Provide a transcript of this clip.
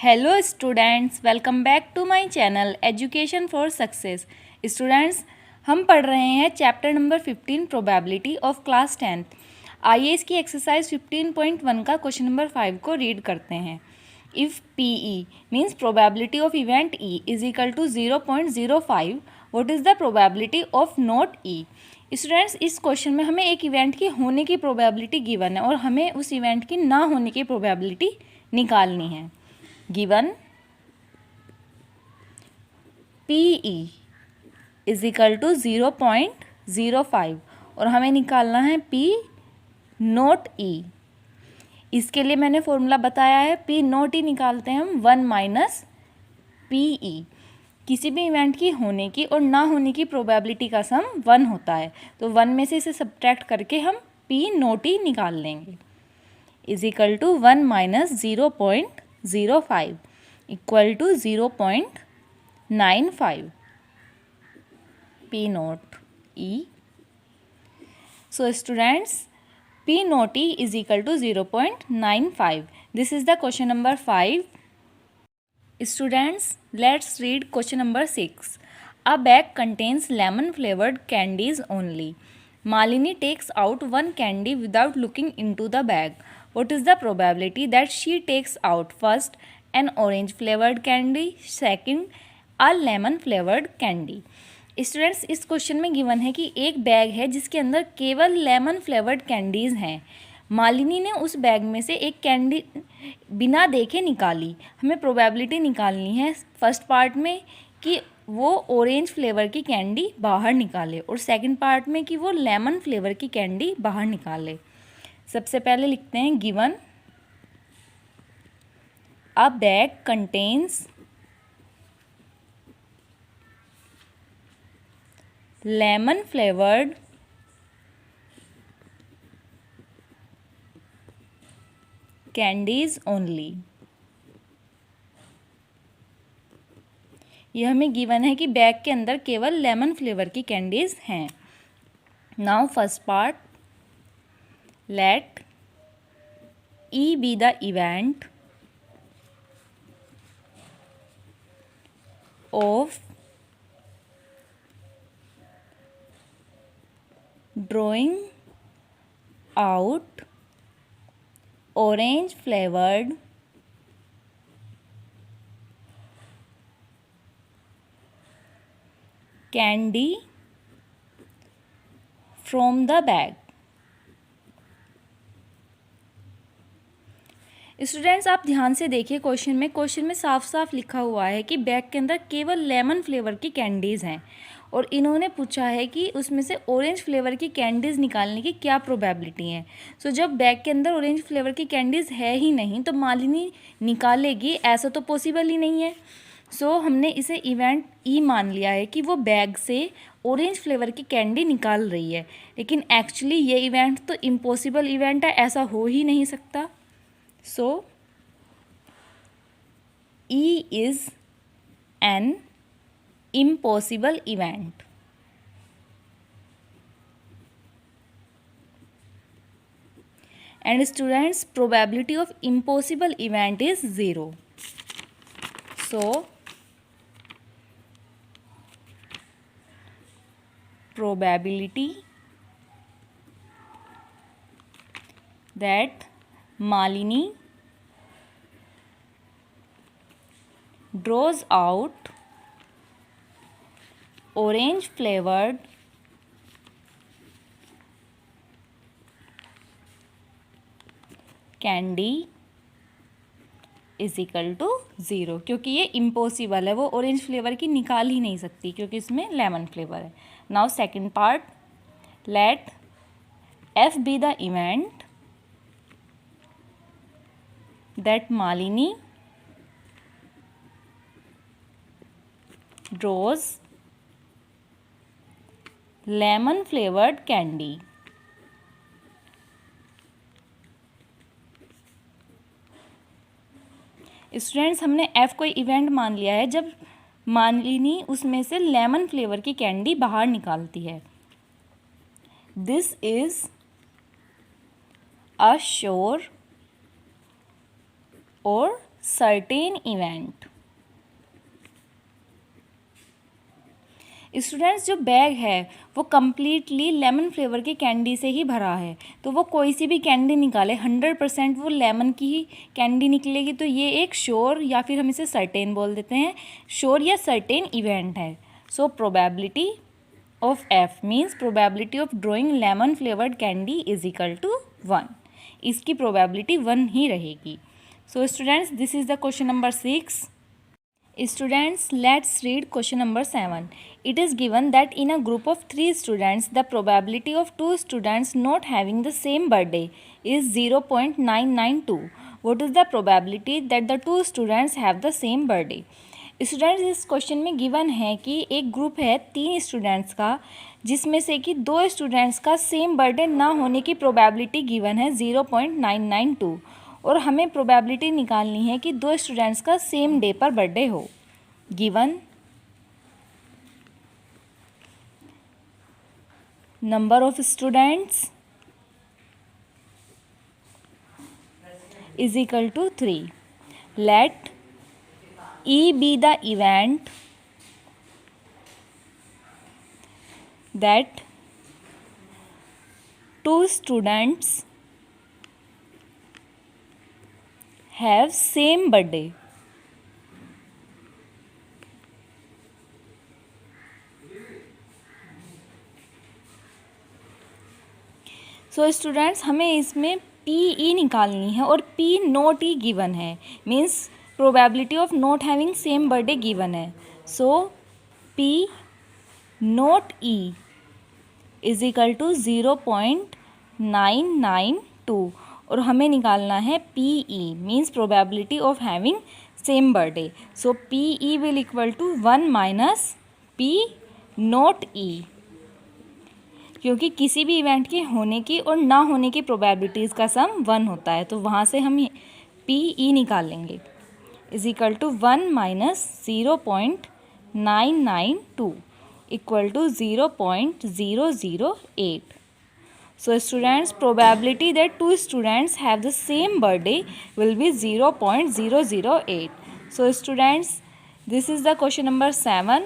Hello students, welcome back to my channel education for success. Students, हम पढ़ रहे हैं chapter number 15 probability of class 10th। आइए इसकी एक्सरसाइज 15.1 का क्वेश्चन नंबर 5 को रीड करते हैं। If PE means probability of event E is equal to 0.05, what is the probability of not E। Students, इस क्वेश्चन में हमें एक इवेंट की होने की प्रोबेबिलिटी गिवन है और हमें उस इवेंट की ना होने की प्रोबेबिलिटी निकालनी है। Given PE is equal to 0.05 और हमें निकालना है P नॉट E। इसके लिए मैंने फॉर्मूला बताया है, P नॉट E निकालते हैं हम 1 माइनस PE। किसी भी इवेंट की होने की और ना होने की प्रोबेबिलिटी का सम 1 होता है, तो 1 में से इसे सब्ट्रैक्ट करके हम P नॉट E निकाल लेंगे। Is equal to 1 minus 0.05 equal to 0.95 P not E। So students, P not E is equal to 0.95. This is the question number 5. Students, let's read question number 6. A bag contains lemon flavored candies only. Malini takes out one candy without looking into the bag. What is the probability that she takes out first an orange flavored candy, second a lemon flavored candy? Students, इस question में given है कि एक bag है जिसके अंदर केवल lemon flavoured candies हैं। मालिनी ने उस बैग में से एक कैंडी बिना देखे निकाली। हमें प्रोबेबिलिटी निकालनी है फर्स्ट पार्ट में कि वो ऑरेंज फ्लेवर की कैंडी बाहर निकाले और सेकंड पार्ट में कि वो लेमन फ्लेवर की कैंडी बाहर निकाले। सबसे पहले लिखते हैं given a bag contains lemon flavored candies only। यह हमें गिवन है कि बैग के अंदर केवल लेमन फ्लेवर की कैंडीज हैं। Now first part, let E be the event of drawing out orange flavored candy from the bag। Students, आप ध्यान से देखिए क्वेश्चन में साफ साफ लिखा हुआ है कि बैग के अंदर केवल लेमन फ्लेवर की कैंडीज़ हैं और इन्होंने पूछा है कि उसमें से ऑरेंज फ्लेवर की कैंडीज़ निकालने की क्या प्रोबेबिलिटी है। सो जब बैग के अंदर ऑरेंज फ्लेवर की कैंडीज़ है ही नहीं तो मालिनी निकालेगी, ऐसा तो पॉसिबल ही नहीं है। सो हमने इसे इवेंट E मान लिया है कि वो बैग से ऑरेंज फ्लेवर की कैंडी निकाल रही है, लेकिन एक्चुअली ये इवेंट तो इम्पॉसिबल इवेंट है, ऐसा हो ही नहीं सकता। So E is an impossible event। And students, probability of impossible event is 0। So probability that Malini draws out orange flavored candy is equal to 0, क्योंकि ये इम्पॉसिबल है, वो ऑरेंज फ्लेवर की निकाल ही नहीं सकती क्योंकि इसमें लेमन फ्लेवर है। Now second part, let F be the event that Malini draws lemon flavored candy। Students, हमने F को इवेंट मान लिया है जब मालिनी उसमें से लेमन फ्लेवर की कैंडी बाहर निकालती है। दिस इज अ श्योर और certain event. स्टूडेंट्स जो बैग है वो कम्प्लीटली लेमन फ्लेवर की कैंडी से ही भरा है, तो वो कोई सी भी कैंडी निकाले 100% वो लेमन की ही कैंडी निकलेगी, तो ये एक श्योर या फिर हम इसे सर्टेन बोल देते हैं, श्योर या सर्टेन इवेंट है. So probability of F means probability of drawing lemon flavoured candy is equal to 1. इसकी प्रोबेबिलिटी 1 ही रहेगी. So students this is the question number 6. Students, let's read question number 7. It is given that in a group of 3 students, the probability of 2 students not having the same birthday is 0.992. What is the probability that the 2 students have the same birthday? Students इस question में given है कि एक group है 3 students का, जिसमें से कि 2 स्टूडेंट्स का सेम बर्थडे ना होने की प्रोबेबिलिटी गिवन है 0.992, और हमें प्रोबेबिलिटी निकालनी है कि 2 स्टूडेंट्स का सेम डे पर बर्थडे हो. Given number of students is equal to 3. Let E be the event that 2 students have same birthday. So students हमें इसमें PE निकालनी है और P नॉट E गिवन है, means probability of not having same birthday given है. So P not E is equal to 0.992 और हमें निकालना है PE means probability of having same birthday. So PE will equal to 1 minus P not E, क्योंकि किसी भी event के होने की और ना होने की प्रोबेबिलिटीज़ का सम 1 होता है, तो वहाँ से हम PE निकाल लेंगे. Is equal to 1 minus 0.992 equal to 0.008. So students, probability that 2 students have the same birthday will be 0.008. So students, this is the question number 7.